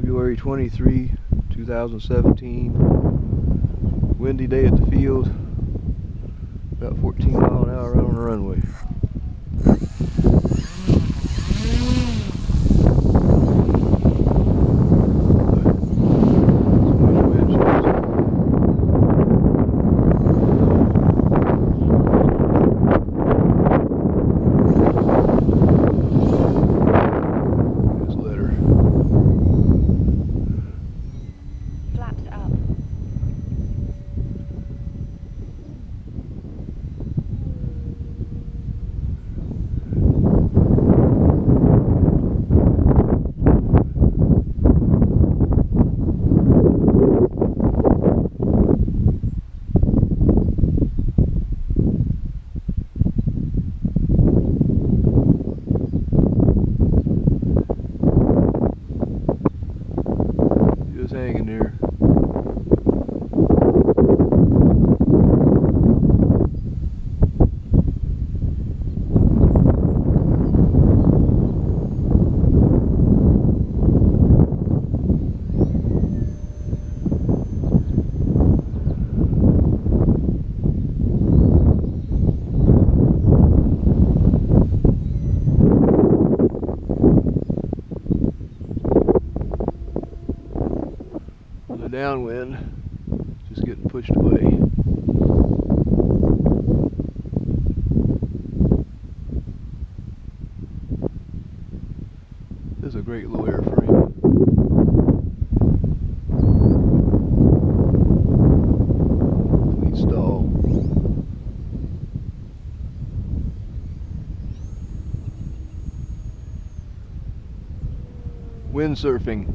February 23, 2017. Windy day at the field. About 14 mile an hour out on the runway. Hanging there. The downwind just getting pushed away. This is a great little airframe. Complete stall. Windsurfing.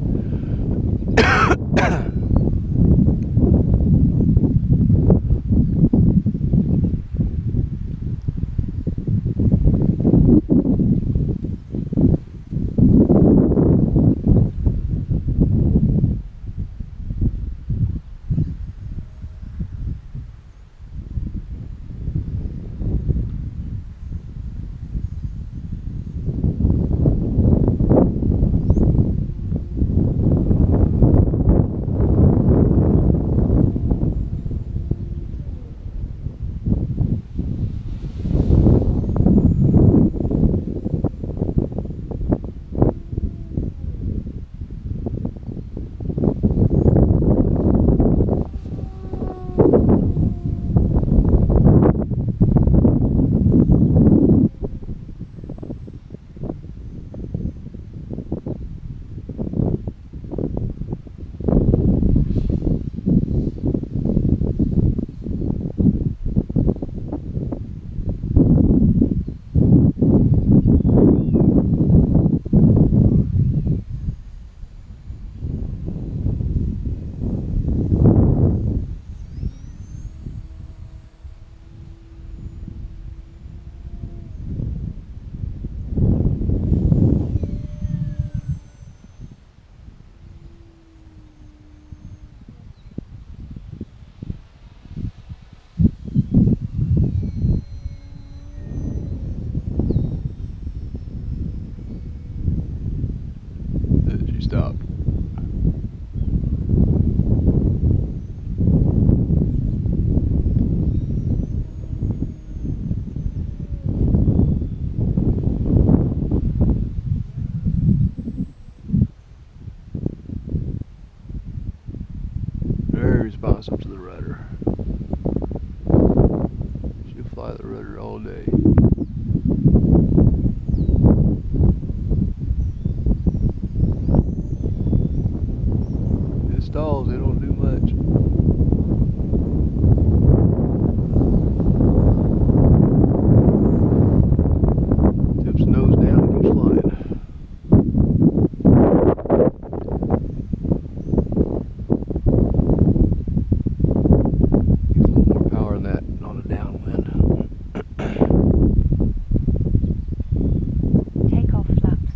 She stopped. Very responsive to the rudder. She'll fly the rudder all day. It stalls, they don't do much. Tips nose down and keeps flying. Get a little more power than that on the downwind. Takeoff flaps.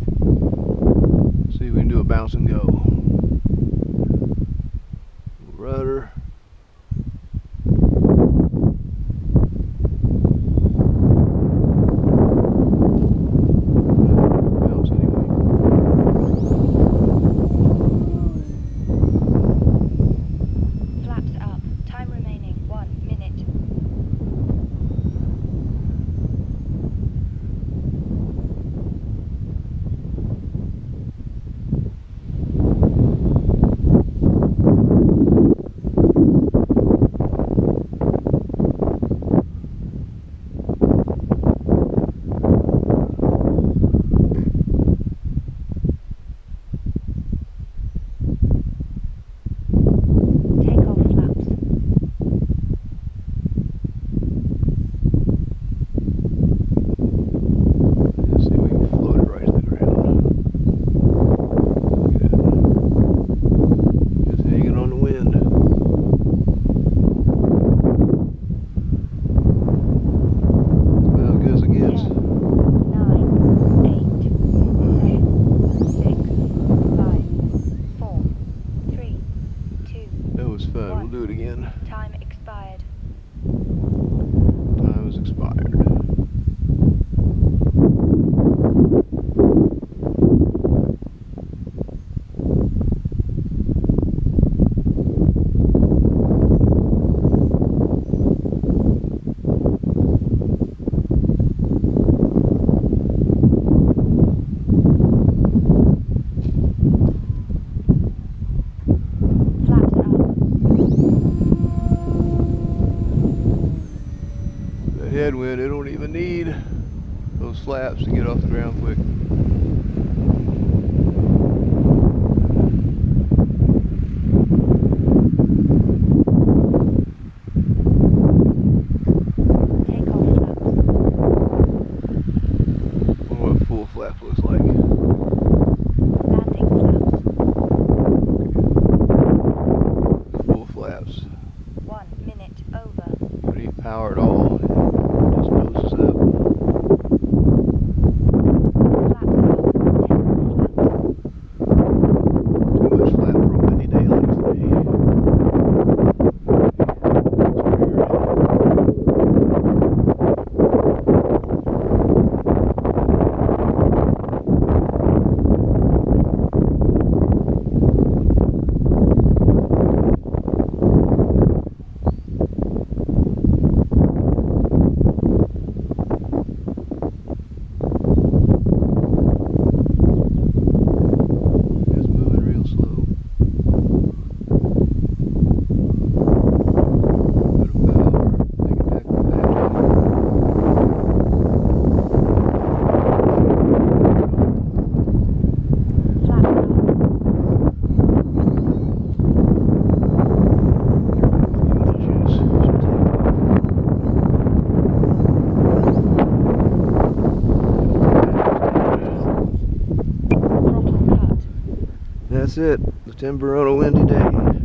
See if we can do a bounce and go. Rudder. Bounce anyway. we'll do it again. Time expired. Time has expired. Flaps up. The headwind, it don't even need those flaps to get off the ground quick. Takeoff flaps. I wonder what a full flap looks like. Landing flaps. Full flaps. 1 minute over. Don't need power at all. Just noses up. Flaps up. 10 more flaps. Too much flap for a windy day like today. It's moving real slow. Bit of power. Take it back with that. Flaps up. Juice. Should take it Throttle cut. That's it. The timber on a windy day.